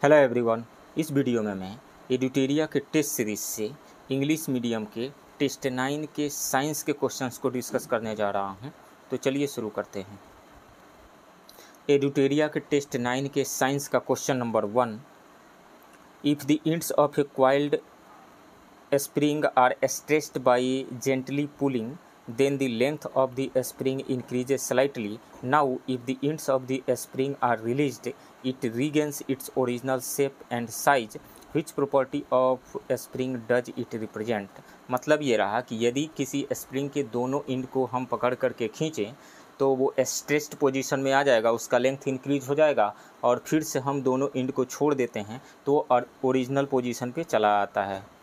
Hello everyone. इस video में मैं एडुटेरिया के टेस्ट सीरीज से इंग्लिश मीडियम के टेस्ट 9 के साइंस के क्वेश्चंस को डिस्कस करने जा रहा हूं। तो चलिए शुरू करते हैं। एडुटेरिया के टेस्ट 9 के साइंस का question number 1। If the ends of a coiled spring are stretched by gently pulling, then the length of the spring increases slightly. Now if the ends of the spring are released, it regains its original shape and size. Which property of spring does it represent? मतलब ये रहा कि यदि किसी spring के दोनों and को हम पकड़ करके खींचें तो वो स्ट्रेच्ड पोजीशन में आ जाएगा, उसका लेंथ इंक्रीज हो जाएगा, और फिर से हम दोनों एंड को छोड़ देते हैं तो ओरिजिनल पोजीशन पे चला आता है,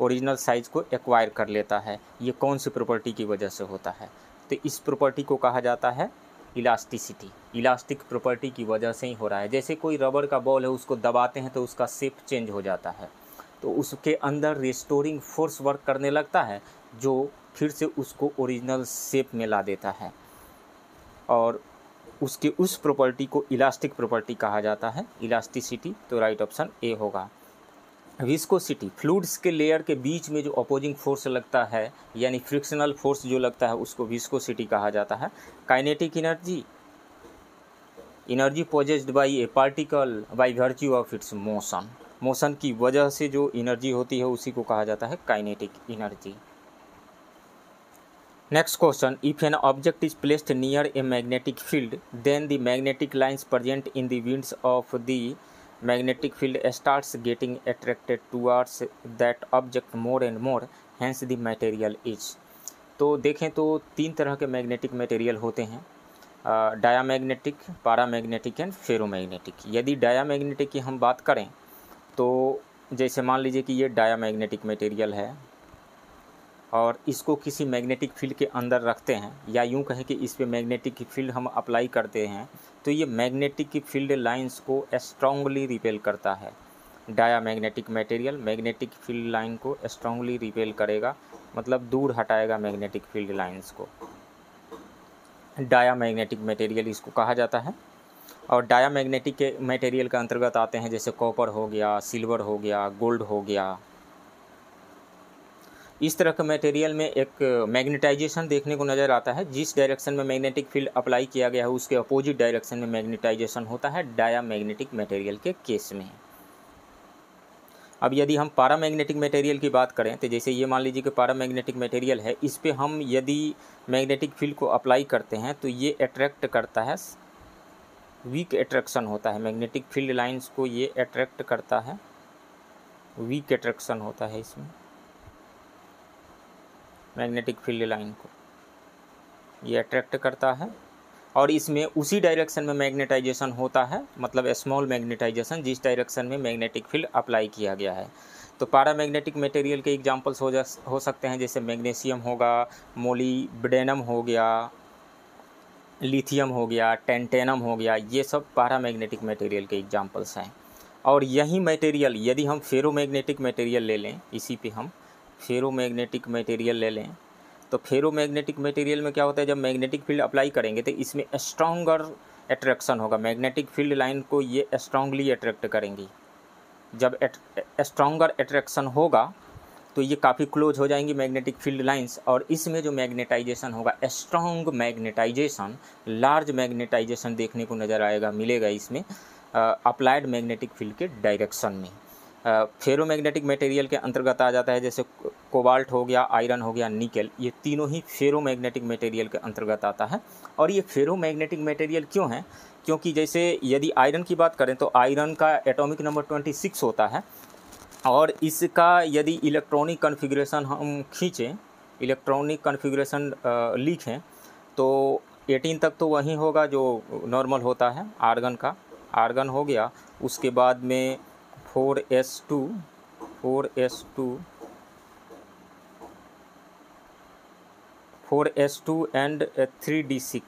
ओरिजिनल साइज़ को एक्वायर कर लेता है। ये कौन सी प्रॉपर्टी की वजह से होता है? तो इस प्रॉपर्टी को कहा जाता है इलास्टिसिटी। इलास्टिक प्रॉपर्टी की वजह से ही हो रहा है। जैसे कोई रबर का बॉल है, उसको दबाते हैं तो उसका शेप चेंज हो जाता है, तो उसके अंदर रिस्टोरिंग फोर्स वर्क करने लगता है जो फिर से उसको ओरिजिनल शेप में ला देता है, और उसके उस प्रॉपर्टी को इलास्टिक प्रॉपर्टी कहा जाता है, इलास्टिसिटी। तो राइट ऑप्शन ए होगा। विस्कोसिटी, फ्लूइड्स के लेयर के बीच में जो अपोजिंग फोर्स लगता है, यानी फ्रिक्शनल फोर्स जो लगता है, उसको विस्कोसिटी कहा जाता है। Kinetic energy, energy possessed by A particle by virtue of its motion, motion की वजह से जो एनर्जी होती है उसी को कहा जाता है kinetic energy. Next question, if an object is placed near a magnetic field, then the magnetic lines present in the winds of the magnetic field starts getting attracted towards that object more and more, hence the material is। तो देखें तो तीन तरह के magnetic material होते हैं, diamagnetic, पारामैग्नेटिक and ferromagnetic. यदि diamagnetic की हम बात करें तो जैसे मान लीजिए कि ये डायामैग्नेटिक मटेरियल है और इसको किसी मैग्नेटिक फील्ड के अंदर रखते हैं, या यूं कहें कि इस पे मैग्नेटिक फील्ड हम अप्लाई करते हैं, तो ये मैग्नेटिक फील्ड लाइंस को स्ट्रांगली रिपेल करता है। Diamagnetic material magnetic field line को स्ट्रांगली रिपेल करेगा, मतलब दूर हटाएगा मैग्नेटिक फील्ड लाइंस को। डायामैग्नेटिक मटेरियल इसको कहा जाता है। और डायामैग्नेटिक के मटेरियल के अंतर्गत आते हैं जैसे कॉपर हो गया, सिल्वर हो गया, गोल्ड हो गया। इस तरह के मटेरियल में एक मैग्नेटाइजेशन देखने को नज़र आता है। जिस डायरेक्शन में मैग्नेटिक फील्ड अप्लाई किया गया है उसके अपोजिट डायरेक्शन में मैग्नेटाइजेशन होता है डायामैग्नेटिक मटेरियल के केस में। अब यदि हम पारामैग्नेटिक मटेरियल की बात करें तो जैसे ये मान लीजिए कि पारामैग्नेटिक मटेरियल है, इस पे हम यदि मैग्नेटिक फील्ड को अप्लाई करते हैं तो ये अट्रैक्ट करता है, वीक अट्रैक्शन होता है, मैग्नेटिक फील्ड लाइन्स को ये अट्रैक्ट करता है, वीक अट्रैक्शन होता है इसमें मैग्नेटिक फील्ड लाइन को ये अट्रैक्ट करता है, और इसमें उसी डायरेक्शन में मैग्नेटाइजेशन होता है, मतलब स्मॉल मैग्नेटाइजेशन जिस डायरेक्शन में मैग्नेटिक फील्ड अप्लाई किया गया है। तो पारामैग्नेटिक मटेरियल के एग्जांपल्स हो सकते हैं जैसे मैग्नीशियम होगा, मोलिब्डेनम हो गया, लिथियम हो गया, टेंटेनम हो गया, ये सब पारामैग्नेटिक मटेरियल के एग्जांपल्स हैं। और यही मटेरियल यदि हम फेरोमैग्नेटिक मटेरियल ले लें, इसी पे हम फेरोमैग्नेटिक मटेरियल ले लें, तो फेरोमैग्नेटिक मटेरियल में क्या होता है, जब मैग्नेटिक फील्ड अप्लाई करेंगे तो इसमें स्ट्रॉन्गर अट्रैक्शन होगा, मैग्नेटिक फील्ड लाइन को ये स्ट्रांगली अट्रैक्ट करेंगी। जब स्ट्रॉन्गर अट्रैक्शन होगा तो ये काफ़ी क्लोज हो जाएंगी मैग्नेटिक फील्ड लाइंस, और इसमें जो मैग्नेटाइजेशन होगा, स्ट्रॉन्ग मैग्नेटाइजेशन, लार्ज मैग्नेटाइजेशन देखने को नज़र आएगा, मिलेगा इसमें अप्लाइड मैग्नेटिक फील्ड के डायरेक्शन में। फेरोमैग्नेटिक मटेरियल के अंतर्गत आ जाता है जैसे कोबाल्ट हो गया, आयरन हो गया, निकेल, ये तीनों ही फेरोमैग्नेटिक मटेरियल के अंतर्गत आता है। और ये फेरोमैग्नेटिक मटेरियल क्यों है? क्योंकि जैसे यदि आयरन की बात करें तो आयरन का एटॉमिक नंबर 26 होता है, और इसका यदि इलेक्ट्रॉनिक कन्फिग्रेशन हम खींचें, इलेक्ट्रॉनिक कन्फिग्रेशन लिखें तो 18 तक तो वही होगा जो नॉर्मल होता है आर्गन का, आर्गन हो गया, उसके बाद में 4s2 एंड 3d6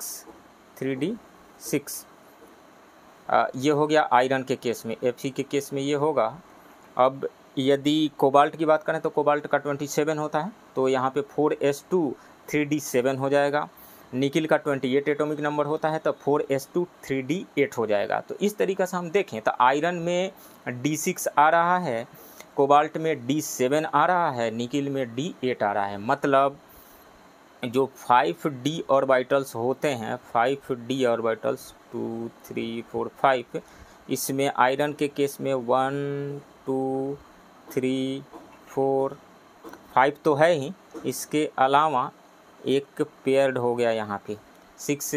ये हो गया आयरन के केस में। Fe के केस में ये होगा। अब यदि कोबाल्ट की बात करें तो कोबाल्ट का 27 होता है, तो यहाँ पे 4s2 3d7 हो जाएगा। निकिल का 28 एटॉमिक नंबर होता है, तो 4s2 3d8 हो जाएगा। तो इस तरीक़े से हम देखें तो आयरन में d6 आ रहा है, कोबाल्ट में d7 आ रहा है, निकिल में d8 आ रहा है। मतलब जो 5d ऑर्बिटल्स होते हैं, 5d ऑर्बिटल्स 2 3 4 5, इसमें आयरन के केस में 1 2 3 4 5 तो है ही, इसके अलावा एक पेयर्ड हो गया, यहाँ पे 6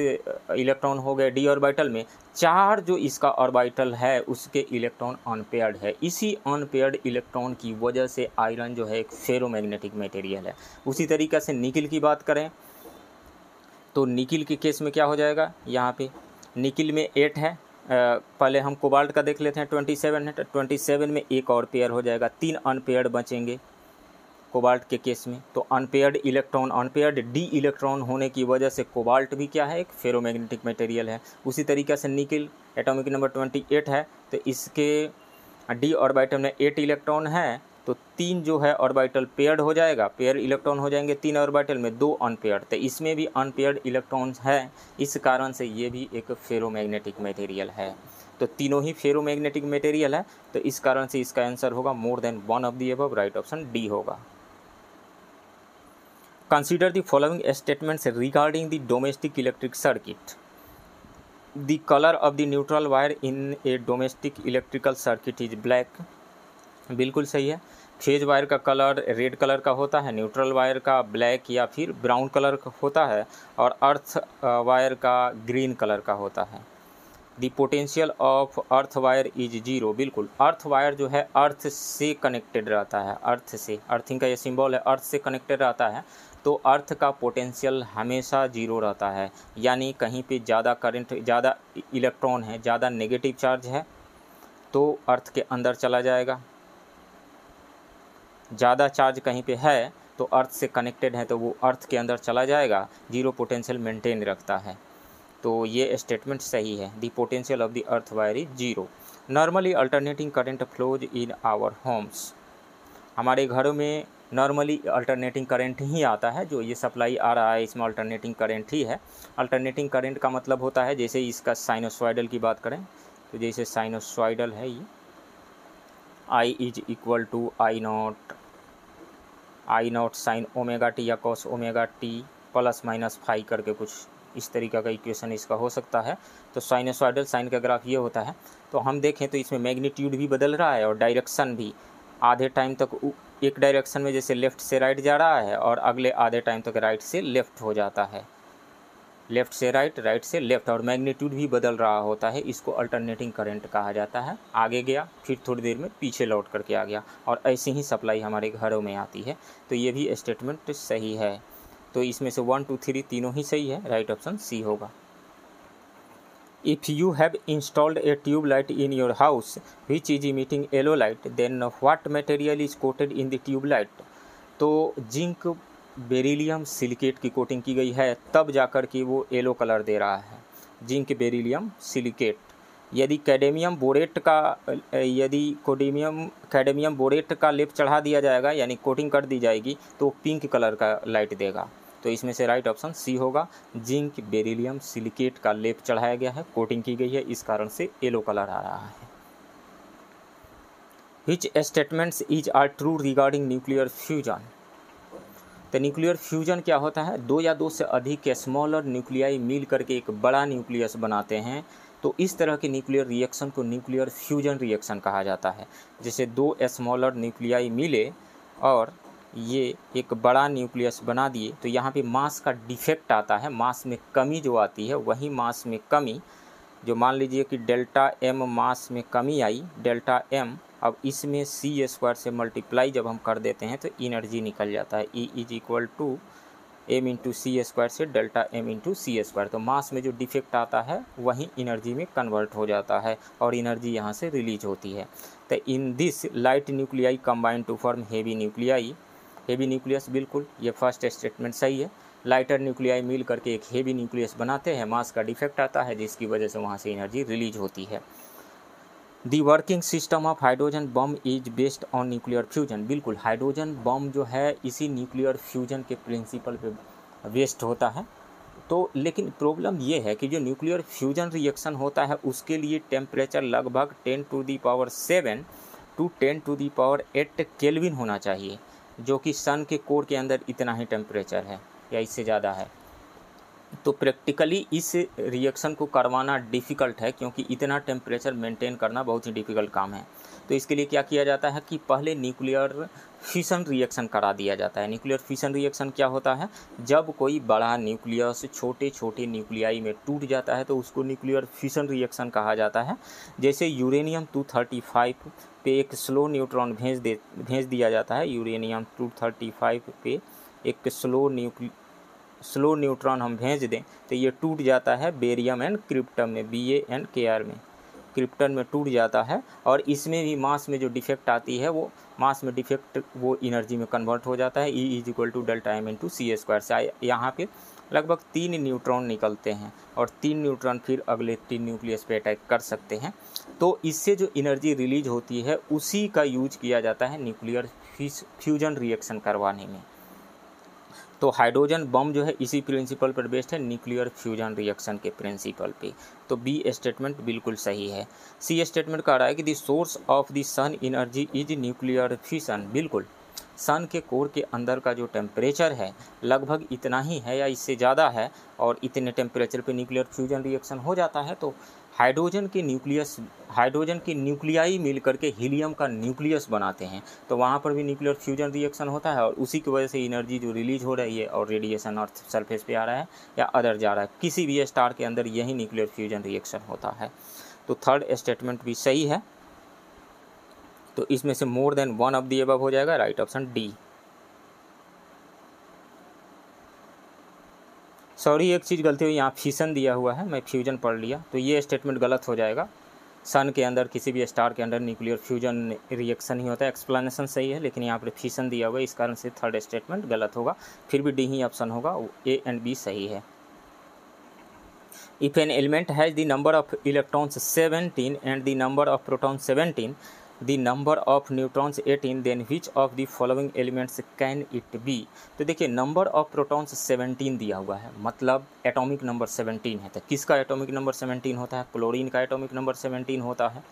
इलेक्ट्रॉन हो गए डी ऑर्बिटल में। 4 जो इसका ऑर्बिटल है उसके इलेक्ट्रॉन अनपेयर्ड है। इसी अनपेयर्ड इलेक्ट्रॉन की वजह से आयरन जो है एक फेरोमैग्नेटिक मटेरियल है। उसी तरीक़े से निकिल की बात करें तो निकिल के केस में क्या हो जाएगा, यहाँ पे निकिल में 8 है, पहले हम कोबाल्ट का देख लेते हैं, 27 है, तो 27 में एक और पेयर हो जाएगा, 3 अनपेयर्ड बचेंगे कोबाल्ट के केस में। तो unpaired electron, unpaired D electron होने की वजह से कोबाल्ट भी क्या है, एक फेरोमैग्नेटिक मटेरियल है। उसी तरीक़े से निकिल एटॉमिक नंबर 28 है, तो इसके डी ऑर्बिटल में 8 इलेक्ट्रॉन है, तो 3 जो है ऑर्बिटल पेयर्ड हो जाएगा, पेयर इलेक्ट्रॉन हो जाएंगे 3 ऑर्बिटल में, 2 अनपेयर्ड, तो इसमें भी अनपेयर्ड इलेक्ट्रॉन्स है। इस कारण से ये भी एक फेरोमैग्नेटिक मटेरियल है। तो तीनों ही फेरोमैग्नेटिक मटेरियल है, तो इस कारण से इसका आंसर होगा मोर than one of the above, right option D होगा। Consider the following statements regarding the domestic electric circuit. The color of the neutral wire in a domestic electrical circuit is black. बिल्कुल सही है। Phase wire का colour red colour का होता है, neutral wire का black या फिर ब्राउन कलर का होता है, और अर्थ वायर का ग्रीन कलर का होता है। The potential of earth wire is zero. बिल्कुल, अर्थ वायर जो है अर्थ से कनेक्टेड रहता है, अर्थ से, अर्थिंग का ये सिंबल है, अर्थ से कनेक्टेड रहता है, तो अर्थ का पोटेंशियल हमेशा जीरो रहता है। यानी कहीं पे ज़्यादा करंट, ज़्यादा इलेक्ट्रॉन है, ज़्यादा नेगेटिव चार्ज है, तो अर्थ के अंदर चला जाएगा। ज़्यादा चार्ज कहीं पे है तो अर्थ से कनेक्टेड है, तो वो अर्थ के अंदर चला जाएगा, जीरो पोटेंशियल मेंटेन रखता है। तो ये स्टेटमेंट सही है। The potential of the earth wire is zero. Normally alternating current flows in our homes. हमारे घरों में नॉर्मली अल्टरनेटिंग करंट ही आता है, जो ये सप्लाई आ रहा है इसमें अल्टरनेटिंग करंट ही है। अल्टरनेटिंग करंट का मतलब होता है, जैसे इसका साइनोसॉइडल की बात करें तो जैसे साइनोसॉइडल है ये, I is equal to I naught sine omega T या cos omega T plus minus phi करके कुछ इस तरीक़े का इक्वेशन इसका हो सकता है। तो साइनोसॉइडल साइन का ग्राफ ये होता है। तो हम देखें तो इसमें मैग्नीट्यूड भी बदल रहा है और डायरेक्शन भी। आधे टाइम तक एक डायरेक्शन में जैसे लेफ़्ट से राइट जा रहा है, और अगले आधे टाइम तक राइट से लेफ़्ट हो जाता है, लेफ़्ट से राइट, राइट से लेफ़्ट, और मैग्नीट्यूड भी बदल रहा होता है। इसको अल्टरनेटिंग करंट कहा जाता है। आगे गया, फिर थोड़ी देर में पीछे लौट करके आ गया, और ऐसी ही सप्लाई हमारे घरों में आती है। तो ये भी स्टेटमेंट सही है। तो इसमें से 1 2 3 तीनों ही सही है, राइट ऑप्शन सी होगा। If you have installed a tube light in your house which is emitting yellow light, then what material is coated in the tube light? तो जिंक बेरिलियम सिलिकेट की कोटिंग की गई है, तब जाकर के वो येलो कलर दे रहा है, जिंक बेरिलियम सिलिकेट। यदि कैडमियम बोरेट का लेप चढ़ा दिया जाएगा, यानी कोटिंग कर दी जाएगी, तो पिंक कलर का लाइट देगा। तो इसमें से राइट ऑप्शन सी होगा। जिंक बेरिलियम सिलिकेट का लेप चढ़ाया गया है, कोटिंग की गई है, इस कारण से येलो कलर आ रहा है। Which statements is are true regarding nuclear fusion? तो न्यूक्लियर फ्यूजन क्या होता है, 2 या 2 से अधिक स्मॉलर न्यूक्लियाई मिल करके एक बड़ा न्यूक्लियस बनाते हैं। तो इस तरह के न्यूक्लियर रिएक्शन को न्यूक्लियर फ्यूजन रिएक्शन कहा जाता है। जैसे 2 स्मॉलर न्यूक्लियाई मिले और ये एक बड़ा न्यूक्लियस बना दिए, तो यहाँ पे मास का डिफेक्ट आता है, मास में कमी जो आती है, वही मास में कमी, जो मान लीजिए कि डेल्टा एम मास में कमी आई, डेल्टा एम, अब इसमें सी स्क्वायर से मल्टीप्लाई जब हम कर देते हैं तो एनर्जी निकल जाता है। E is equal to M into C square से delta M into C square. तो मास में जो डिफेक्ट आता है वही एनर्जी में कन्वर्ट हो जाता है और एनर्जी यहाँ से रिलीज होती है। तो in this light nuclei combine to form heavy nuclei. Heavy nucleus, बिल्कुल ये फर्स्ट स्टेटमेंट सही है। लाइटर न्यूक्लियाई मिल करके एक हेवी न्यूक्लियस बनाते हैं, मास का डिफेक्ट आता है जिसकी वजह से वहाँ से एनर्जी रिलीज होती है। The working system of hydrogen bomb is based on nuclear fusion. बिल्कुल, हाइड्रोजन बम जो है इसी न्यूक्लियर फ्यूजन के प्रिंसिपल पे बेस्ड होता है। तो लेकिन प्रॉब्लम ये है कि जो न्यूक्लियर फ्यूजन रिएक्शन होता है उसके लिए टेम्परेचर लगभग 10⁷ टू 10⁸ केल्विन होना चाहिए, जो कि सन के कोर के अंदर इतना ही टेम्परेचर है या इससे ज़्यादा है। तो प्रैक्टिकली इस रिएक्शन को करवाना डिफ़िकल्ट है, क्योंकि इतना टेम्परेचर मेंटेन करना बहुत ही डिफ़िकल्ट काम है। तो इसके लिए क्या किया जाता है कि पहले न्यूक्लियर फिशन रिएक्शन करा दिया जाता है। न्यूक्लियर फिशन रिएक्शन क्या होता है, जब कोई बड़ा न्यूक्लियस छोटे छोटे न्यूक्लियाई में टूट जाता है तो उसको न्यूक्लियर फिशन रिएक्शन कहा जाता है। जैसे यूरेनियम 235 पे एक स्लो न्यूट्रॉन भेज दिया जाता है। यूरेनियम 235 पे एक स्लो न्यूट्रॉन हम भेज दें तो ये टूट जाता है बेरियम एंड क्रिप्टन में, BaNkr में, क्रिप्टन में टूट जाता है। और इसमें भी मास में जो डिफेक्ट आती है वो मास में डिफेक्ट वो एनर्जी में कन्वर्ट हो जाता है। E = Δm/c² से यहाँ पे लगभग 3 न्यूट्रॉन निकलते हैं और 3 न्यूट्रॉन फिर अगले 3 न्यूक्लियस पे अटैक कर सकते हैं। तो इससे जो एनर्जी रिलीज होती है उसी का यूज किया जाता है न्यूक्लियर फ्यूजन रिएक्शन करवाने में। तो हाइड्रोजन बम जो है इसी प्रिंसिपल पर बेस्ड है, न्यूक्लियर फ्यूजन रिएक्शन के प्रिंसिपल पे। तो बी स्टेटमेंट बिल्कुल सही है। सी स्टेटमेंट कह रहा है कि the source of the sun energy is nuclear fission. बिल्कुल, सन के कोर के अंदर का जो टेम्परेचर है लगभग इतना ही है या इससे ज़्यादा है, और इतने टेम्परेचर पे न्यूक्लियर फ्यूजन रिएक्शन हो जाता है। तो हाइड्रोजन के न्यूक्लियाई मिल करके हीलियम का न्यूक्लियस बनाते हैं, तो वहाँ पर भी न्यूक्लियर फ्यूजन रिएक्शन होता है और उसी की वजह से एनर्जी जो रिलीज हो रही है और रेडिएशन अर्थ सरफेस पे आ रहा है या अदर जा रहा है, किसी भी स्टार के अंदर यही न्यूक्लियर फ्यूजन रिएक्शन होता है। तो थर्ड स्टेटमेंट भी सही है। तो इसमें से more than one of the above हो जाएगा, राइट ऑप्शन डी। सॉरी, एक चीज़ गलती हुई, यहाँ फिशन दिया हुआ है, मैं फ्यूजन पढ़ लिया, तो ये स्टेटमेंट गलत हो जाएगा। सन के अंदर किसी भी स्टार के अंदर न्यूक्लियर फ्यूजन रिएक्शन ही होता है। एक्सप्लेनेशन सही है लेकिन यहाँ पर फिशन दिया हुआ है, इस कारण से थर्ड स्टेटमेंट गलत होगा। फिर भी डी ही ऑप्शन होगा, ए एंड बी सही है। If an element has the number of electrons 17 and the number of protons 17, the number of neutrons 18, then which of the following elements can it be. तो देखिए, number of protons 17 दिया हुआ है, मतलब atomic number 17 है। तो किसका atomic number 17 होता है? क्लोरीन का एटॉमिक नंबर 17 होता है,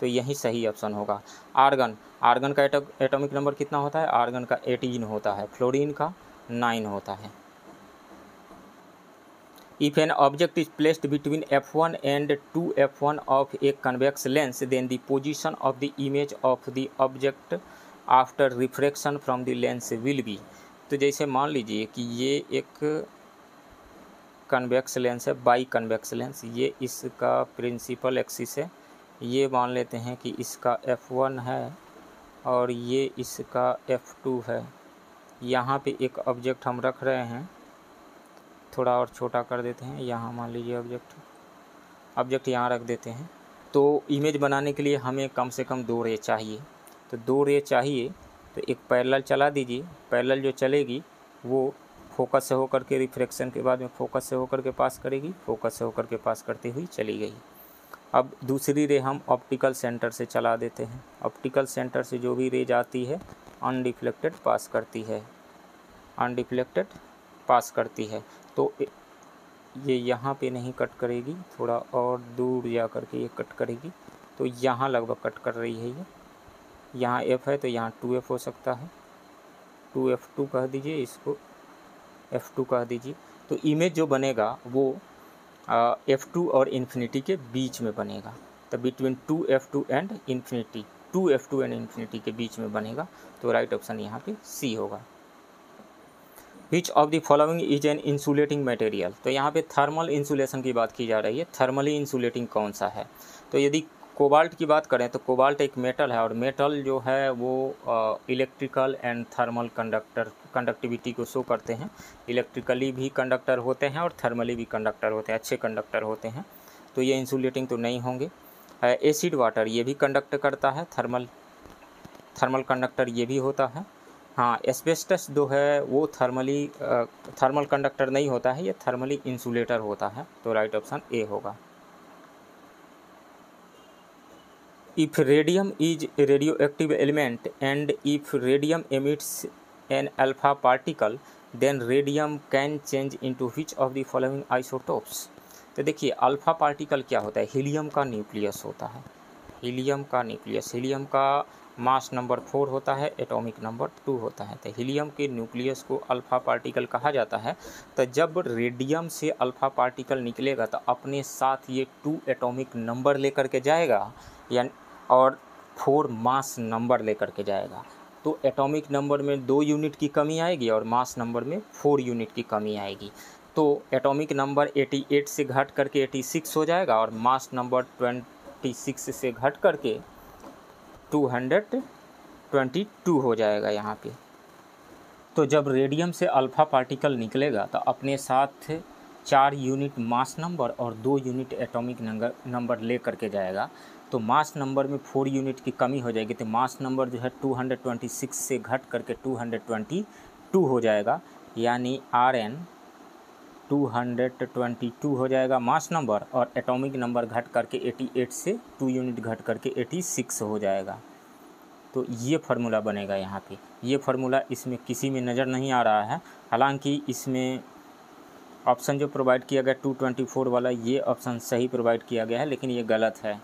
तो यही सही ऑप्शन होगा। आर्गन का एटॉमिक नंबर कितना होता है? आर्गन का 18 होता है, फ्लोरीन का 9 होता है। If an object is placed between f1 and 2f1 of a convex lens, then the position of the image of the object after refraction from the lens will be। तो जैसे मान लीजिए कि ये एक कन्वेक्स लेंस है, by convex lens, ये इसका प्रिंसिपल एक्सिस है, ये मान लेते हैं कि इसका f1 है और ये इसका f2 है। यहाँ पे एक ऑब्जेक्ट हम रख रहे हैं, थोड़ा और छोटा कर देते हैं, यहाँ मान लीजिए ऑब्जेक्ट यहाँ रख देते हैं। तो इमेज बनाने के लिए हमें कम से कम 2 रे चाहिए, तो 2 रे चाहिए, तो एक पैरेलल चला दीजिए। पैरेलल जो चलेगी वो फोकस से होकर के रिफ्रैक्शन के बाद में फोकस से होकर के पास करेगी, फोकस से होकर के पास करते हुई चली गई। अब दूसरी रे हम ऑप्टिकल सेंटर से चला देते हैं। ऑप्टिकल सेंटर से जो भी रे जाती है अनडिफ्लेक्टेड पास करती है, अनडिफ्लेक्टेड पास करती है। तो ये यहाँ पे नहीं कट करेगी, थोड़ा और दूर जा कर के ये कट करेगी, तो यहाँ लगभग कट कर रही है। ये यहाँ f है तो यहाँ 2f हो सकता है, 2f2 कह दीजिए, इसको f2 कह दीजिए। तो इमेज जो बनेगा वो f2 और इन्फिनिटी के बीच में बनेगा, तो between 2f2 and infinity, 2f2 and infinity के बीच में बनेगा। तो राइट ऑप्शन यहाँ पे सी होगा। Which of the following is an insulating material. तो यहाँ पे थर्मल इंसुलेशन की बात की जा रही है, थर्मली इंसुलेटिंग कौन सा है? तो यदि कोबाल्ट की बात करें तो कोबाल्ट एक मेटल है, और मेटल जो है वो इलेक्ट्रिकल एंड थर्मल कंडक्टिविटी को शो करते हैं। इलेक्ट्रिकली भी कंडक्टर होते हैं और थर्मली भी कंडक्टर होते हैं, अच्छे कंडक्टर होते हैं, तो ये इंसुलेटिंग तो नहीं होंगे। एसिड वाटर ये भी कंडक्ट करता है, थर्मल कंडक्टर ये भी होता है। हाँ, एस्बेस्टस जो है वो थर्मल कंडक्टर नहीं होता है, ये थर्मली इंसुलेटर होता है, तो राइट ऑप्शन ए होगा। If radium is radioactive element and if radium emits an alpha particle then radium can change into which of the following isotopes. तो देखिए अल्फ़ा पार्टिकल क्या होता है, हीलियम का न्यूक्लियस होता है, हीलियम का न्यूक्लियस, हीलियम का मास नंबर 4 होता है, एटॉमिक नंबर 2 होता है। तो हीलियम के न्यूक्लियस को अल्फ़ा पार्टिकल कहा जाता है। तो जब रेडियम से अल्फ़ा पार्टिकल निकलेगा तो अपने साथ ये 2 एटॉमिक नंबर लेकर के जाएगा यानी और 4 मास नंबर लेकर के जाएगा। तो एटॉमिक नंबर में 2 यूनिट की कमी आएगी और मास नंबर में 4 यूनिट की कमी आएगी। तो एटॉमिक नंबर 88 से घट करके 86 हो जाएगा और मास नंबर 26 से घट करके 222 हो जाएगा यहाँ पे। तो जब रेडियम से अल्फ़ा पार्टिकल निकलेगा तो अपने साथ 4 यूनिट मास नंबर और 2 यूनिट एटॉमिक नंबर ले करके जाएगा। तो मास नंबर में 4 यूनिट की कमी हो जाएगी, तो मास नंबर जो है 226 से घट करके 222 हो जाएगा, यानी Rn 222 हो जाएगा मास नंबर, और एटॉमिक नंबर घट करके 88 से 2 यूनिट घट करके 86 हो जाएगा। तो ये फार्मूला बनेगा यहाँ पे। ये फार्मूला इसमें किसी में नज़र नहीं आ रहा है, हालांकि इसमें ऑप्शन जो प्रोवाइड किया गया 224 वाला, ये ऑप्शन सही प्रोवाइड किया गया है, लेकिन ये गलत है।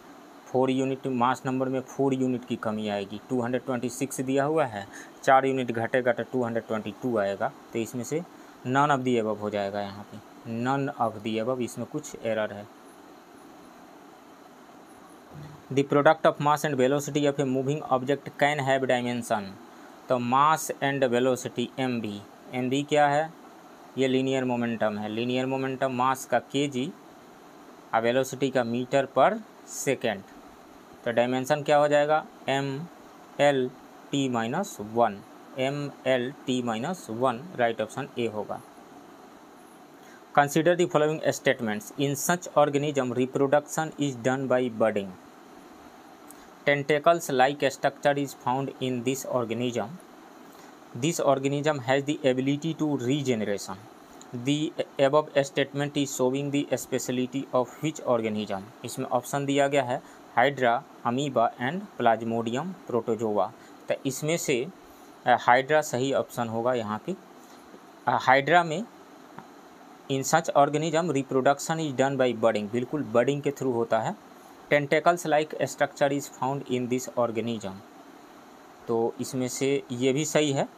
4 यूनिट मास नंबर में 4 यूनिट की कमी आएगी। 226 दिया हुआ है, 4 यूनिट घटेगा तो 222 आएगा। तो इसमें से नन ऑफ दी अबव हो जाएगा यहाँ पे, नन ऑफ दी अबव, इसमें कुछ एरर है। The product of mass and velocity of a moving object can have dimension. तो mass and velocity M V क्या है, ये लीनियर मोमेंटम है। लीनियर मोमेंटम मास का kg और वेलोसिटी का मीटर पर सेकेंड। तो डायमेंशन क्या हो जाएगा, mL/t-1, mL/t-1, right option A होगा। Consider the following statements, in such organism reproduction is done by budding, tentacles like structure is found in this organism, this organism has the ability to regeneration, the above statement is showing the speciality of which organism। इसमें option दिया गया है hydra, amoeba and Plasmodium protozoa. तो इसमें से hydra सही option होगा यहाँ पे। हाइड्रा में in such organism reproduction is done by budding, बिल्कुल बडिंग के थ्रू होता है। Tentacles like structure is found in this organism, तो इसमें से ये भी सही है।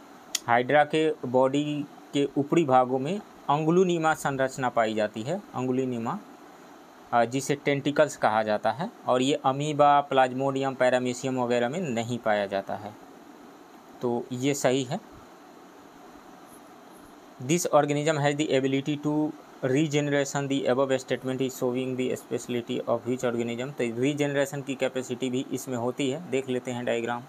हाइड्रा के बॉडी के ऊपरी भागों में अंगुलीनुमा संरचना पाई जाती है, अंगुलीनुमा, जिसे टेंटिकल्स कहा जाता है, और ये अमीबा, प्लाज्मोडियम, पैरामीशियम वगैरह में नहीं पाया जाता है। तो ये सही है। This organism has the ability to regeneration, the above statement is showing the speciality of which organism. तो रीजेनरेशन की कैपेसिटी भी इसमें होती है, देख लेते हैं डायग्राम।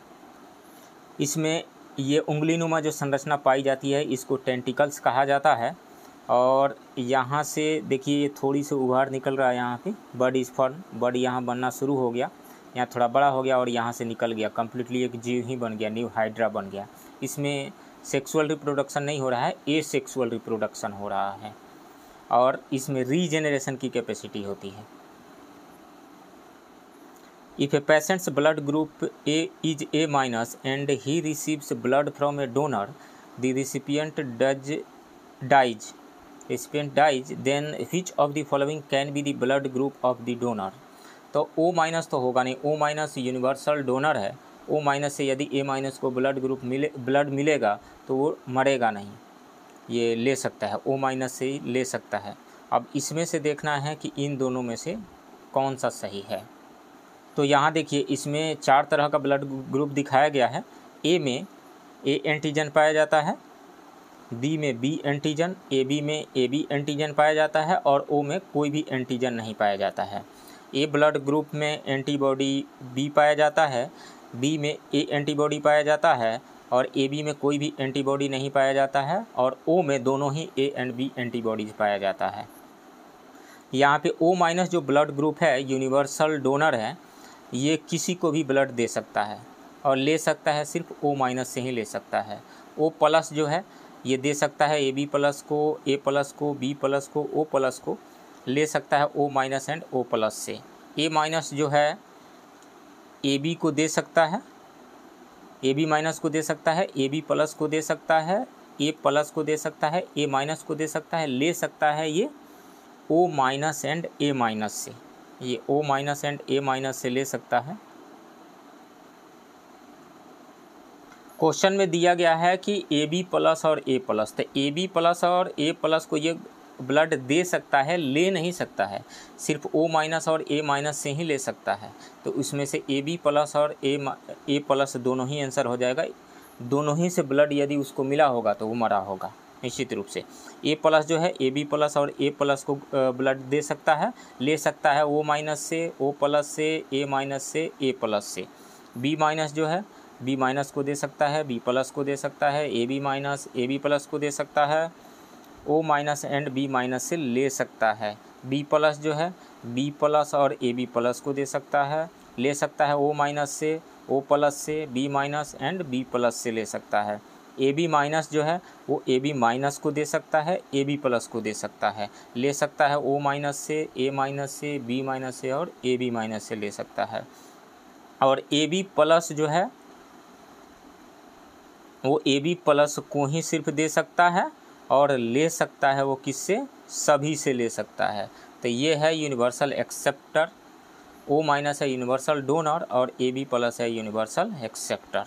इसमें ये उंगलीनुमा जो संरचना पाई जाती है इसको टेंटिकल्स कहा जाता है, और यहाँ से देखिए थोड़ी सी उभार निकल रहा है, यहाँ पे बड इज फॉर्म, बड यहाँ बनना शुरू हो गया, यहाँ थोड़ा बड़ा हो गया और यहाँ से निकल गया, कम्प्लीटली एक जीव ही बन गया, न्यू हाइड्रा बन गया। इसमें सेक्सुअल रिप्रोडक्शन नहीं हो रहा है, एसेक्सुअल रिप्रोडक्शन हो रहा है, और इसमें रीजेनरेशन की कैपेसिटी होती है। If a patient's blood group A is A minus and he receives blood from a donor, the recipient dies, then which of the following can be the blood group of the donor. तो O minus तो होगा नहीं, O minus universal donor है, O minus से यदि A minus को blood मिलेगा तो वो मरेगा नहीं, ये ले सकता है, O माइनस से ही ले सकता है। अब इसमें से देखना है कि इन दोनों में से कौन सा सही है। तो यहाँ देखिए इसमें 4 तरह का ब्लड ग्रुप दिखाया गया है। ए में A एंटीजन पाया जाता है, बी में B एंटीजन, AB में AB एंटीजन पाया जाता है, और O में कोई भी एंटीजन नहीं पाया जाता है। ए ब्लड ग्रुप में एंटीबॉडी B पाया जाता है, B में A एंटीबॉडी पाया जाता है, और AB में कोई भी एंटीबॉडी नहीं पाया जाता है, और O में दोनों ही A एंड B एंटीबॉडीज पाया जाता है। यहाँ पे O माइनस जो ब्लड ग्रुप है, यूनिवर्सल डोनर है, ये किसी को भी ब्लड दे सकता है, और ले सकता है सिर्फ O माइनस से ही ले सकता है। O प्लस जो है ये दे सकता है AB प्लस को, A प्लस को, B प्लस को, O प्लस को, ले सकता है O minus and O plus से। A माइनस जो है AB को दे सकता है, AB माइनस को दे सकता है, AB प्लस को दे सकता है, ए प्लस को दे सकता है, ए माइनस को दे सकता है, ले सकता है ये O minus and A minus से, ये O minus and A minus से ले सकता है। क्वेश्चन में दिया गया है कि ए बी प्लस और ए प्लस, तो ए बी प्लस और ए प्लस को ये ब्लड दे सकता है, ले नहीं सकता है, सिर्फ ओ माइनस और ए माइनस से ही ले सकता है। तो उसमें से ए बी प्लस और ए प्लस दोनों ही आंसर हो जाएगा। दोनों ही से ब्लड यदि उसको मिला होगा तो वो मरा होगा निश्चित रूप से। ए प्लस जो है ए बी प्लस और ए प्लस को ब्लड दे सकता है, ले सकता है ओ माइनस से, ओ प्लस से, ए माइनस से, ए प्लस से। बी माइनस जो है बी माइनस को दे सकता है, बी प्लस को दे सकता है, A B minus A B plus को दे सकता है, O minus and B minus से ले सकता है। बी प्लस जो है बी प्लस और ए बी प्लस को दे सकता है, ले सकता है ओ माइनस से, ओ प्लस से, B minus and B plus से ले सकता है। ए बी माइनस जो है वो ए बी माइनस को दे सकता है, ए बी प्लस को दे सकता है, ले सकता है ओ माइनस से, ए माइनस से, बी माइनस से और ए बी माइनस से ले सकता है। और ए बी प्लस जो है वो ए बी प्लस को ही सिर्फ दे सकता है और ले सकता है वो किससे, सभी से ले सकता है। तो ये है यूनिवर्सल एक्सेप्टर। ओ माइनस है यूनिवर्सल डोनर और ए बी प्लस है यूनिवर्सल एक्सेप्टर।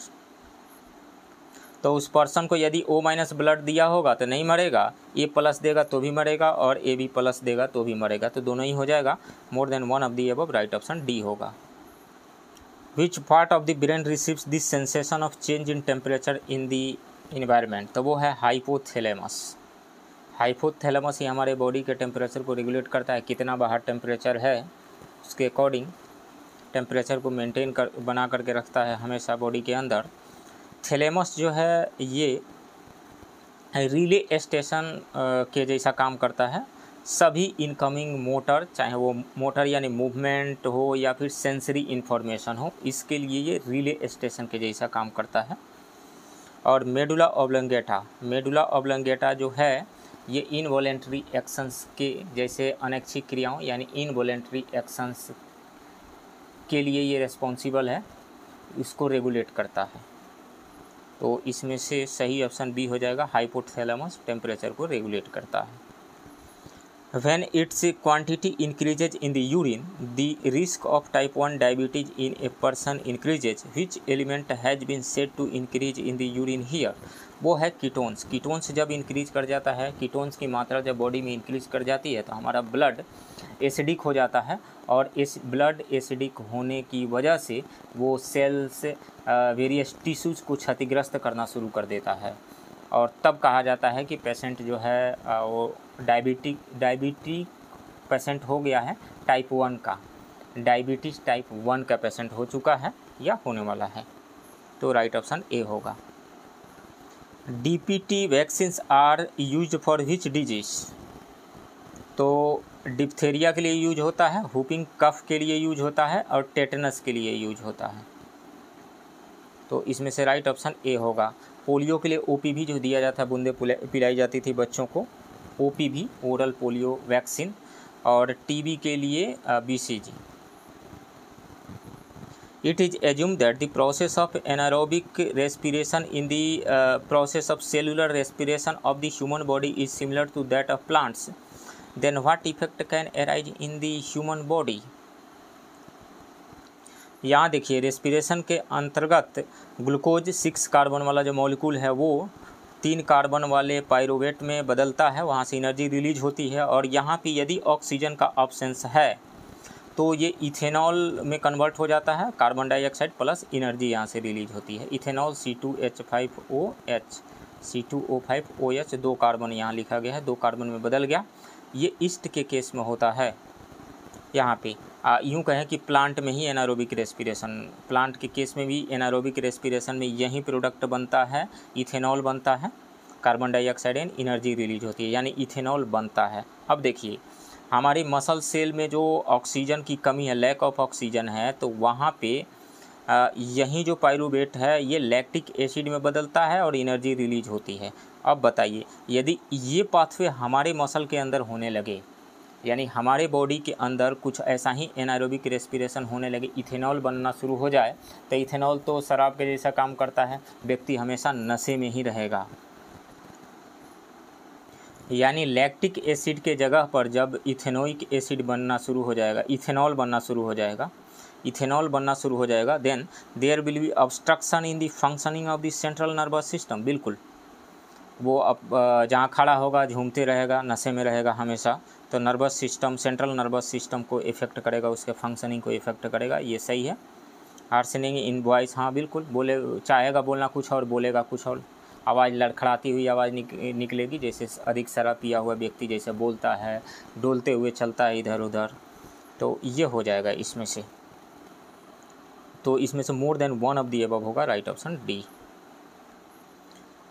तो उस पर्सन को यदि ओ माइनस ब्लड दिया होगा तो नहीं मरेगा, ए प्लस देगा तो भी मरेगा और ए बी प्लस देगा तो भी मरेगा, तो दोनों ही हो जाएगा। More than one of the above, right option D होगा। Which part of the brain receives this sensation of change in temperature in the environment, तो वो है हाइपोथैलेमस। हाइपोथैलेमस ही हमारे बॉडी के टेम्परेचर को रेगुलेट करता है, कितना बाहर टेम्परेचर है उसके अकॉर्डिंग टेम्परेचर को मेंटेन कर बना करके रखता है हमेशा बॉडी के अंदर। थैलेमस जो है ये रिले स्टेशन के जैसा काम करता है। सभी इनकमिंग मोटर, चाहे वो मोटर यानी मूवमेंट हो या फिर सेंसरी इन्फॉर्मेशन हो, इसके लिए ये रिले स्टेशन के जैसा काम करता है। और मेडुला ऑब्लंगेटा जो है ये इनवॉलेंट्री एक्शंस के जैसे अनैच्छिक क्रियाओं यानी इनवॉलेंट्री एक्शंस के लिए ये रिस्पॉन्सिबल है, इसको रेगुलेट करता है। तो इसमें से सही ऑप्शन बी हो जाएगा, हाइपोथैलेमस टेम्परेचर को रेगुलेट करता है। When its quantity increases in the urine, the risk of type 1 diabetes in a person increases. Which element has been said to increase in the urine here? वो है ketones. Ketones जब increase कर जाता है, ketones की मात्रा जब body में इंक्रीज कर जाती है तो हमारा ब्लड एसिडिक हो जाता है और इस ब्लड एसिडिक होने की वजह से वो सेल्स वेरियस टिश्यूज़ को क्षतिग्रस्त करना शुरू कर देता है और तब कहा जाता है कि पेशेंट जो है वो डायबिटिक पेशेंट हो गया है, टाइप 1 का, डायबिटीज़ टाइप 1 का पेशेंट हो चुका है या होने वाला है। तो राइट ऑप्शन ए होगा। DPT vaccines are used for which disease, तो डिप्थेरिया के लिए यूज होता है, हुपिंग कफ के लिए यूज होता है और टेटनस के लिए यूज होता है। तो इसमें से राइट ऑप्शन ए होगा। पोलियो के लिए ओपीवी जो दिया जाता है, बूंदे पिलाई जाती थी बच्चों को, ओपीवी ओरल पोलियो वैक्सीन, और टीबी के लिए BCG. It is assumed that the process of anaerobic respiration in the process of cellular respiration of the human body is similar to that of plants. Then what effect can arise in the human body? यहाँ देखिए respiration के अंतर्गत glucose 6 carbon वाला जो molecule है वो 3 carbon वाले pyruvate में बदलता है, वहाँ से एनर्जी रिलीज होती है और यहाँ पे यदि ऑक्सीजन का ऑब्सेंस है तो ये इथेनॉल में कन्वर्ट हो जाता है, कार्बन डाइऑक्साइड प्लस एनर्जी यहाँ से रिलीज होती है। इथेनॉल C2H5OH, C2O5OH, 2 कार्बन यहाँ लिखा गया है, 2 कार्बन में बदल गया। ये ईस्ट के केस में होता है। यहाँ पे यूँ कहें कि प्लांट में ही एनारोबिक रेस्पिरेशन, प्लांट के केस में भी एनारोबिक रेस्पिरेशन में यही प्रोडक्ट बनता है, इथेनॉल बनता है, carbon dioxide and energy release होती है, यानी इथेनॉल बनता है। अब देखिए हमारे मसल सेल में जो ऑक्सीजन की कमी है, लैक ऑफ ऑक्सीजन है, तो वहाँ पे यही जो पायरुवेट है ये लैक्टिक एसिड में बदलता है और एनर्जी रिलीज होती है। अब बताइए यदि ये पाथवे हमारे मसल के अंदर होने लगे, यानी हमारे बॉडी के अंदर कुछ ऐसा ही एनारोबिक रेस्पिरेशन होने लगे, इथेनॉल बनना शुरू हो जाए, तो इथेनॉल तो शराब के जैसा काम करता है, व्यक्ति हमेशा नशे में ही रहेगा। यानी लैक्टिक एसिड के जगह पर जब इथेनोइक एसिड बनना शुरू हो जाएगा, इथेनॉल बनना शुरू हो जाएगा, इथेनॉल बनना शुरू हो जाएगा, then there will be obstruction in the functioning of the central nervous system. बिल्कुल, वो अब जहाँ खड़ा होगा झूमते रहेगा, नशे में रहेगा हमेशा, तो nervous system, central nervous system को इफेक्ट करेगा, उसके फंक्शनिंग को इफेक्ट करेगा। ये सही है। हार्सनिंग इन वॉइस, हाँ बिल्कुल, बोले चाहेगा बोलना कुछ और बोलेगा कुछ और, आवाज़ लड़खड़ाती हुई आवाज़ निकलेगी, जैसे अधिक शराब पिया हुआ व्यक्ति जैसे बोलता है, डोलते हुए चलता है इधर उधर, तो ये हो जाएगा इसमें से। तो इसमें से more than one of the above होगा, right option D.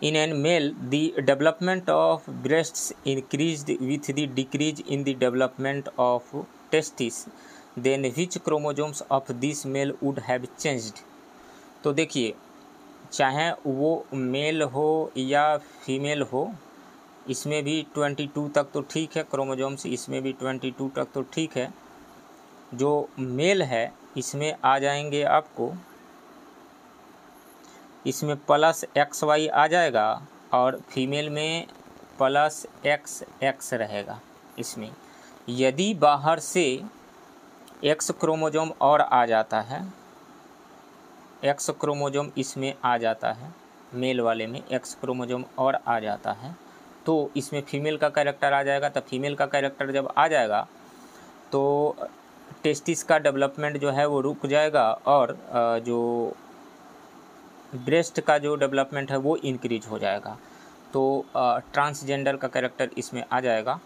In an male, the development of breasts increased with the decrease in the development of testes. Then which chromosomes of this male would have changed? तो देखिए, चाहे वो mail हो या female हो, इसमें भी 22 तक तो ठीक है क्रोमोजोम्स, इसमें भी 22 तक तो ठीक है। जो मेल है इसमें आ जाएंगे आपको, इसमें प्लस XY आ जाएगा और फीमेल में प्लस XX रहेगा। इसमें यदि बाहर से X क्रोमोजोम और आ जाता है, X क्रोमोजोम इसमें आ जाता है, मेल वाले में X क्रोमोजोम और आ जाता है, तो इसमें फीमेल का कैरेक्टर आ जाएगा। तब फीमेल का कैरेक्टर जब आ जाएगा तो टेस्टिस का डेवलपमेंट जो है वो रुक जाएगा और जो ब्रेस्ट का जो डेवलपमेंट है वो इंक्रीज हो जाएगा। तो ट्रांसजेंडर का कैरेक्टर इसमें आ जाएगा।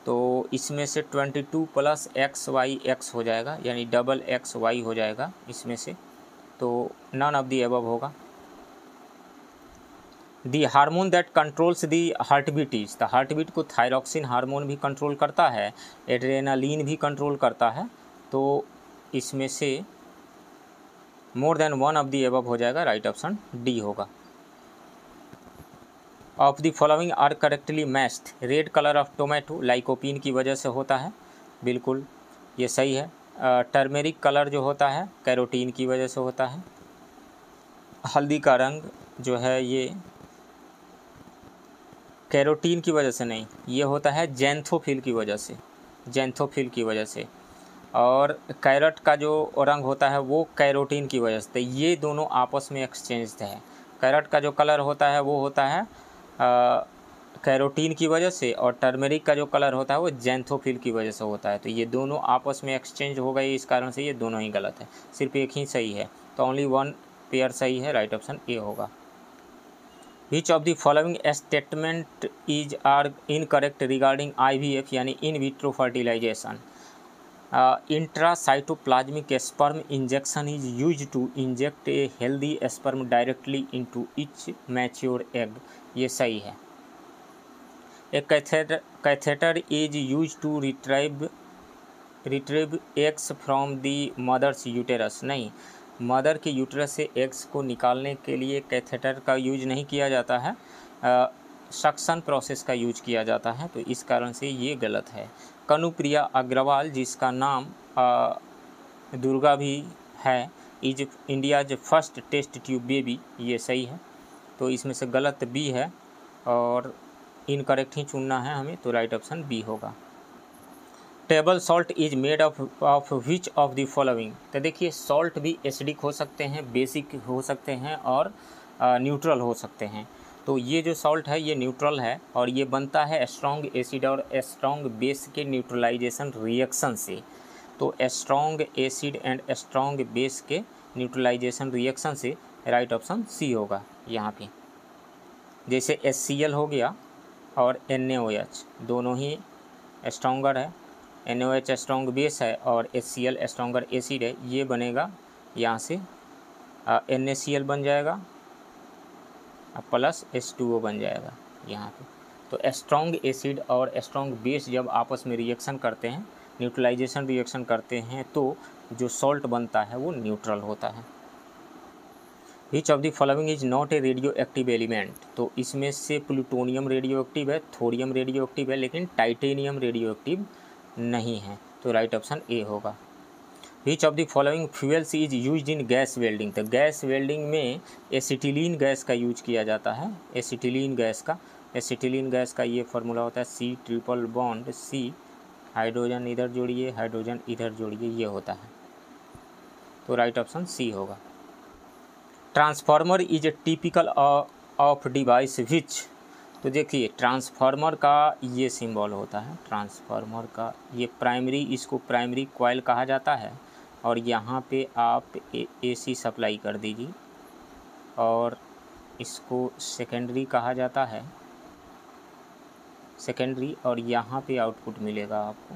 तो इसमें से 22 प्लस XYX हो जाएगा, यानी डबल XY हो जाएगा इसमें से। तो नन ऑफ दी अबव होगा। The hormone that controls the heart beat is, the heart beat को थायरॉक्सिन हार्मोन भी कंट्रोल करता है, एड्रेनालिन भी कंट्रोल करता है। तो इसमें से more than one of the above हो जाएगा, राइट ऑप्शन डी होगा। Of the following are correctly matched, red colour of tomato lycopene की वजह से होता है, बिल्कुल ये सही है। टर्मेरिक कलर जो होता है कैरोटीन की वजह से होता है। हल्दी का रंग जो है ये कैरोटीन की वजह से नहीं, ये होता है जैंथोफिल की वजह से, जैंथोफिल की वजह से। और कैरेट का जो रंग होता है वो कैरोटीन की वजह से। ये दोनों आपस में एक्सचेंज है। कैरेट का जो कलर होता है वो होता है कैरोटीन की वजह से, और टर्मेरिक का जो कलर होता है वो जैंथोफिल की वजह से होता है। तो ये दोनों आपस में एक्सचेंज हो गए, इस कारण से ये दोनों ही गलत है, सिर्फ एक ही सही है। तो ओनली वन पेयर सही है, राइट ऑप्शन ए होगा। Which of the following statement is are incorrect regarding IVF यानी in vitro fertilisation. Intracytoplasmic sperm injection is use to inject a healthy sperm directly into each mature egg, ये सही है। A catheter is use to retrieve eggs from the mother's uterus, नहीं, mother के uterus से eggs को निकालने के लिए कैथेटर का यूज नहीं किया जाता है, सक्शन प्रोसेस का यूज किया जाता है। तो इस कारण से ये गलत है। कनुप्रिया अग्रवाल, जिसका नाम दुर्गा भी है, is India's first test tube baby, ये सही है। तो इसमें से गलत बी है और इनकरेक्ट ही चुनना है हमें, तो राइट ऑप्शन बी होगा। Table salt is made of which of the following. तो देखिए, सॉल्ट भी एसिडिक हो सकते हैं, बेसिक हो सकते हैं और न्यूट्रल हो सकते हैं। तो ये जो सॉल्ट है ये न्यूट्रल है और ये बनता है स्ट्रॉन्ग एसिड और स्ट्रॉन्ग बेस के न्यूट्रलाइजेशन रिएक्शन से। तो strong acid and strong base के न्यूट्रलाइजेशन रिएक्शन से, राइट ऑप्शन सी होगा यहाँ पे। जैसे HCl हो गया और NaOH दोनों ही स्ट्रॉन्गर है, NaOH स्ट्रॉन्ग बेस है और HCl स्ट्रॉन्गर एसिड है, ये बनेगा यहाँ से NaCl बन जाएगा प्लस H2O बन जाएगा यहाँ पे। तो स्ट्रॉन्ग एसिड और स्ट्रॉन्ग बेस जब आपस में रिएक्शन करते हैं, न्यूट्रलाइजेशन रिएक्शन करते हैं, तो जो सॉल्ट बनता है वो न्यूट्रल होता है। विच of the following is not A radio active element. तो इसमें से प्लूटोनियम रेडियो एक्टिव है, थोरियम रेडियो एक्टिव है, लेकिन टाइटेनियम रेडियो एक्टिव नहीं है। तो राइट ऑप्शन ए होगा। Which of the following fuels is used in gas welding. तो गैस वेल्डिंग में एसिटिलीन गैस का यूज किया जाता है, एसिटिलीन गैस का। एसिटिलीन गैस का ये फार्मूला होता है C triple bond C, hydrogen इधर जोड़िए, हाइड्रोजन इधर जोड़िए, ये होता है। तो राइट ऑप्शन C होगा। Transformer is a typical of device which, तो देखिए ट्रांसफार्मर का ये सिंबल होता है, ट्रांसफार्मर का ये प्राइमरी, इसको प्राइमरी कॉइल कहा जाता है, और यहाँ पे आप AC सप्लाई कर दीजिए, और इसको सेकेंडरी कहा जाता है, सेकेंडरी, और यहाँ पे आउटपुट मिलेगा आपको,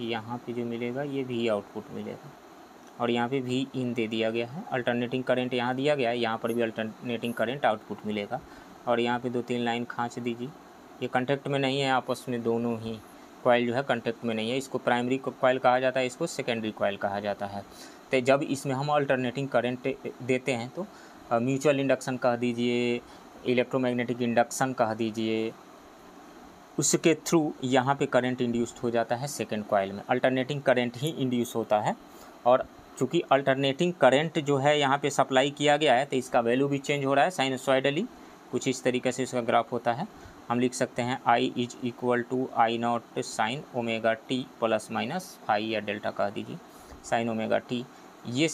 यहाँ पे जो मिलेगा ये भी आउटपुट मिलेगा, और यहाँ पे भी इन दे दिया गया है, अल्टरनेटिंग करंट यहाँ दिया गया है, यहाँ पर भी अल्टरनेटिंग करंट आउटपुट मिलेगा, और यहाँ पे 2-3 लाइन खींच दीजिए। ये कॉन्टैक्ट में नहीं है आपस में, दोनों ही कॉइल जो है कॉन्टैक्ट में नहीं है, इसको प्राइमरी कॉइल कहा जाता है, इसको सेकेंडरी कॉइल कहा जाता है। तो जब इसमें हम अल्टरनेटिंग करंट देते हैं तो म्यूचुअल इंडक्शन कह दीजिए, इलेक्ट्रोमैग्नेटिक इंडक्शन कह दीजिए, उसके थ्रू यहाँ पे करंट इंड्यूस्ड हो जाता है सेकेंड कॉइल में, अल्टरनेटिंग करंट ही इंड्यूस होता है। और चूँकि अल्टरनेटिंग करंट जो है यहाँ पे सप्लाई किया गया है, तो इसका वैल्यू भी चेंज हो रहा है साइनसॉइडली, कुछ इस तरीके से इसका ग्राफ होता है। हम लिख सकते हैं I is equal to I0 sine omega T plus minus phi, या डेल्टा कह दीजिए, साइन ओमेगा टी। ये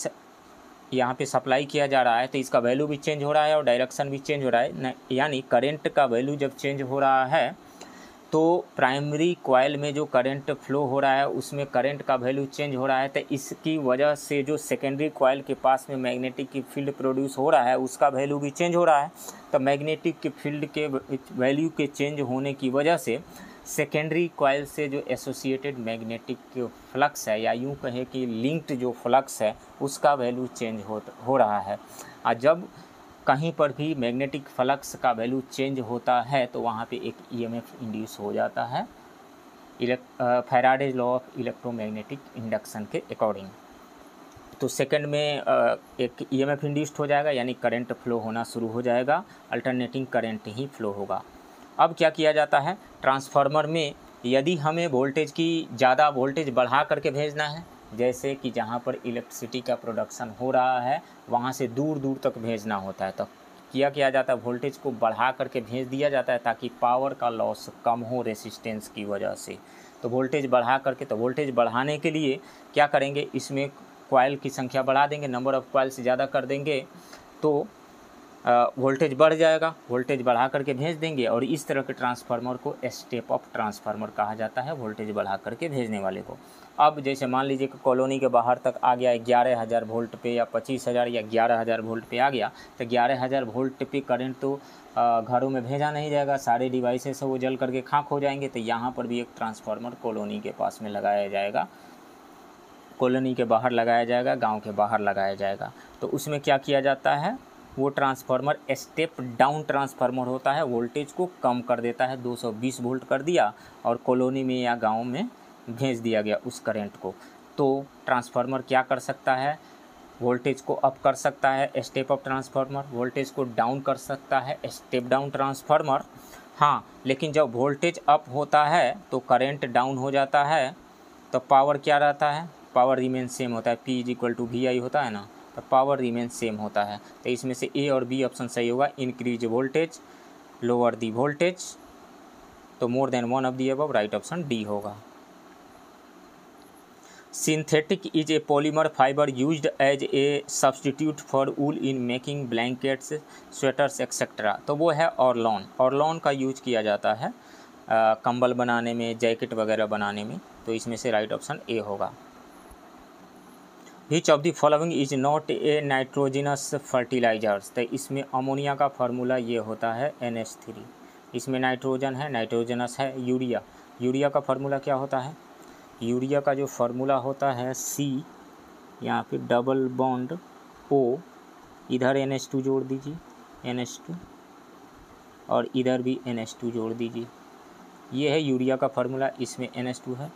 यहाँ पे सप्लाई किया जा रहा है, तो इसका वैल्यू भी चेंज हो रहा है और डायरेक्शन भी चेंज हो रहा है, यानी करंट का वैल्यू जब चेंज हो रहा है तो प्राइमरी कॉइल में जो करंट फ्लो हो रहा है उसमें करंट का वैल्यू चेंज हो रहा है, तो इसकी वजह से जो सेकेंडरी कॉइल के पास में मैग्नेटिक फील्ड प्रोड्यूस हो रहा है उसका वैल्यू भी चेंज हो रहा है। तो मैग्नेटिक के फील्ड के वैल्यू के चेंज होने की वजह से सेकेंडरी कॉइल से जो एसोसिएटेड मैग्नेटिक फ्लक्स है, या यूँ कहें कि लिंक्ड जो फ्लक्स है, उसका वैल्यू चेंज हो रहा है। और जब कहीं पर भी मैग्नेटिक फ्लक्स का वैल्यू चेंज होता है तो वहाँ पे एक EMF इंड्यूस हो जाता है, Faraday's law of electromagnetic induction के अकॉर्डिंग। तो सेकंड में एक EMF इंड्यूस्ड हो जाएगा, यानी करंट फ्लो होना शुरू हो जाएगा, अल्टरनेटिंग करंट ही फ्लो होगा। अब क्या किया जाता है ट्रांसफार्मर में, यदि हमें वोल्टेज की ज़्यादा वोल्टेज बढ़ा करके भेजना है, जैसे कि जहाँ पर इलेक्ट्रिसिटी का प्रोडक्शन हो रहा है वहाँ से दूर दूर तक भेजना होता है, तो किया जाता है वोल्टेज को बढ़ा करके भेज दिया जाता है ताकि पावर का लॉस कम हो रेसिस्टेंस की वजह से। तो वोल्टेज बढ़ा करके, तो वोल्टेज बढ़ाने के लिए क्या करेंगे, इसमें कॉइल की संख्या बढ़ा देंगे, नंबर ऑफ़ कॉइल से ज़्यादा कर देंगे तो वोल्टेज बढ़ जाएगा, वोल्टेज बढ़ा करके भेज देंगे, और इस तरह के ट्रांसफार्मर को स्टेप अप ट्रांसफार्मर कहा जाता है, वोल्टेज बढ़ा करके भेजने वाले को। अब जैसे मान लीजिए कि कॉलोनी के बाहर तक आ गया 11,000 वोल्ट पे, या 25,000 या 11,000 वोल्ट पे आ गया, तो 11,000 वोल्ट पे करंट तो घरों में भेजा नहीं जाएगा, सारे डिवाइसेस वो जल करके खाक हो जाएंगे। तो यहाँ पर भी एक ट्रांसफार्मर कॉलोनी के पास में लगाया जाएगा, कॉलोनी के बाहर लगाया जाएगा, गाँव के बाहर लगाया जाएगा। तो उसमें क्या किया जाता है, वो ट्रांसफार्मर स्टेप डाउन ट्रांसफार्मर होता है, वोल्टेज को कम कर देता है, 220 वोल्ट कर दिया और कॉलोनी में या गांव में भेज दिया गया उस करंट को। तो ट्रांसफार्मर क्या कर सकता है, वोल्टेज को अप कर सकता है स्टेप अप ट्रांसफार्मर, वोल्टेज को डाउन कर सकता है स्टेप डाउन ट्रांसफार्मर। हाँ, लेकिन जब वोल्टेज अप होता है तो करंट डाउन हो जाता है, तो पावर क्या रहता है, पावर रिमेन सेम होता है, P = VI होता है ना, तो पावर रिमेन सेम होता है। तो इसमें से A और B ऑप्शन सही होगा, increase voltage, lower the voltage, तो more than one of the above, right option D होगा। Synthetic is a polymer fibre used as a substitute for wool in making blankets, sweaters et cetera, तो वो है Orlon. Orlon का use किया जाता है कंबल बनाने में, जैकेट वगैरह बनाने में, तो इसमें से राइट ऑप्शन A होगा। Which of the following is not a nitrogenous fertilizers, तो इसमें अमोनिया का फार्मूला ये होता है NH3, इसमें नाइट्रोजन है, नाइट्रोजनस है। यूरिया, यूरिया का फार्मूला क्या होता है, यूरिया का जो फार्मूला होता है C, यहाँ पे डबल बॉन्ड O, इधर NH2 जोड़ दीजिए, NH2, और इधर भी NH2 जोड़ दीजिए, ये है यूरिया का फार्मूला। इसमें NH2 है,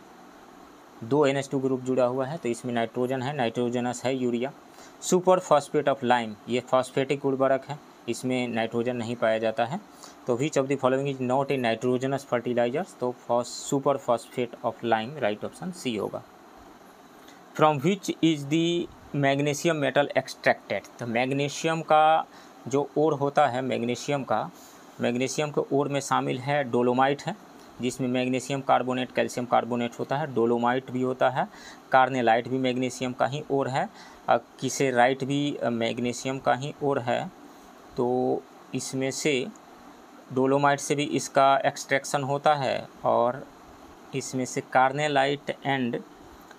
2 NH2 ग्रुप जुड़ा हुआ है, तो इसमें नाइट्रोजन है, नाइट्रोजनस है urea. Super phosphate of lime, ये फॉस्फेटिक उर्वरक है, इसमें नाइट्रोजन नहीं पाया जाता है। तो which of the following is not a nitrogenous fertilisers, तो super phosphate of lime, right option C होगा। From which is the magnesium metal extracted, तो मैग्नीशियम का जो ओर होता है मैग्नीशियम का, मैग्नीशियम के ओर में शामिल है डोलोमाइट है, जिसमें मैग्नीशियम कार्बोनेट, कैल्शियम कार्बोनेट होता है, डोलोमाइट भी होता है, कार्नेलाइट भी मैग्नीशियम का ही ओर है, किसेराइट भी मैग्नीशियम का ही ओर है। तो इसमें से डोलोमाइट से भी इसका एक्सट्रैक्शन होता है और इसमें से कार्नेलाइट एंड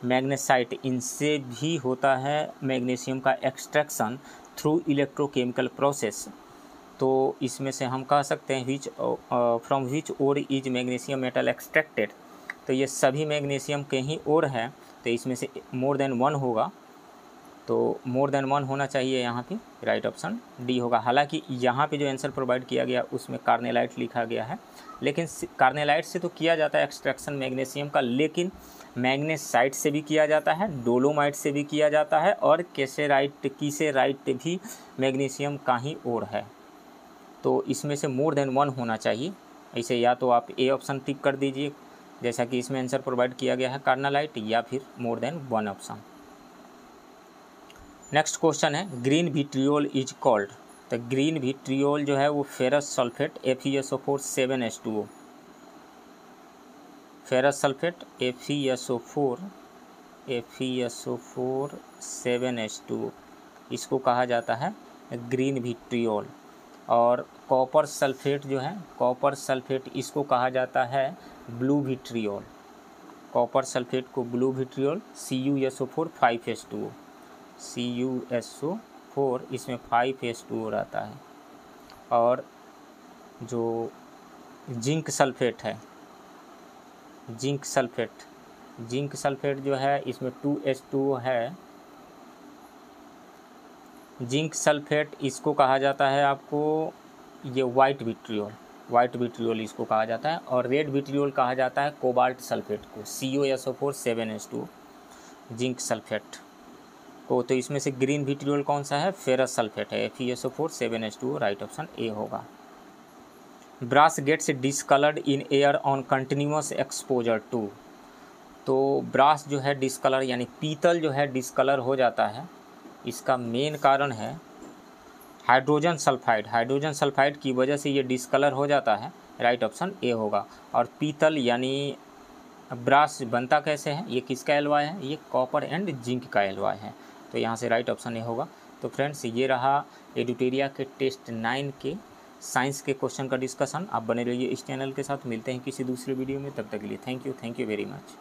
मैग्नेसाइट, इनसे भी होता है मैग्नीशियम का एक्सट्रैक्शन थ्रू इलेक्ट्रोकेमिकल प्रोसेस। तो इसमें से हम कह सकते हैं from which ore is magnesium metal extracted, तो ये सभी मैग्नीशियम के ही ओर है, तो इसमें से मोर देन वन होगा, तो मोर देन वन होना चाहिए यहाँ पे, राइट ऑप्शन डी होगा। हालांकि यहाँ पे जो आंसर प्रोवाइड किया गया उसमें कार्नेलाइट लिखा गया है, लेकिन कार्नेलाइट से तो किया जाता है एक्सट्रैक्शन मैग्नीशियम का, लेकिन मैग्नेसाइट से भी किया जाता है, डोलोमाइट से भी किया जाता है और किसेराइट भी मैग्नीशियम का ही ओर है। तो इसमें से मोर देन वन होना चाहिए। ऐसे या तो आप ए ऑप्शन टिक कर दीजिए जैसा कि इसमें आंसर प्रोवाइड किया गया है कार्नेलाइट, या फिर मोर than one option. Next question है ग्रीन विट्रियोल इज कॉल्ड, तो ग्रीन विट्रियोल जो है वो ferrous sulphate FeSO4 7H2O, ferrous sulphate FeSO4 7H2O, इसको कहा जाता है ग्रीन विट्रियोल। और कॉपर सल्फेट जो है, कॉपर सल्फेट इसको कहा जाता है ब्लू विट्रियोल, कॉपर सल्फेट को blue vitriol. CuSO4 5H2O, CuSO4 इसमें 5H2O रहता है। और जो जिंक सल्फेट है, जिंक सल्फेट जो है इसमें 2H2O है। जिंक सल्फेट इसको कहा जाता है आपको ये वाइट विट्रियोल इसको कहा जाता है। और रेड विट्रियोल कहा जाता है कोबाल्ट सल्फेट को, CuSO4 7H2O, जिंक सल्फेट को। तो इसमें से ग्रीन विट्रियोल कौन सा है, फेरस सल्फेट है, FeSO4 7H2O, right option A होगा। Brass gets discoloured in air on continuous exposure to, तो ब्रास जो है डिसकलर यानी पीतल जो है डिसकलर हो जाता है, इसका मेन कारण है हाइड्रोजन सल्फाइड की वजह से ये डिसकलर हो जाता है, राइट ऑप्शन ए होगा। और पीतल यानी ब्रास बनता कैसे है, ये किसका एलॉय है, ये कॉपर एंड जिंक का एलॉय है, तो यहाँ से राइट ऑप्शन ए होगा। तो फ्रेंड्स ये रहा एडुटेरिया के टेस्ट 9 के साइंस के क्वेश्चन का डिस्कशन। आप बने रहिए इस चैनल के साथ, मिलते हैं किसी दूसरे वीडियो में, तब तक के लिए थैंक यू वेरी मच।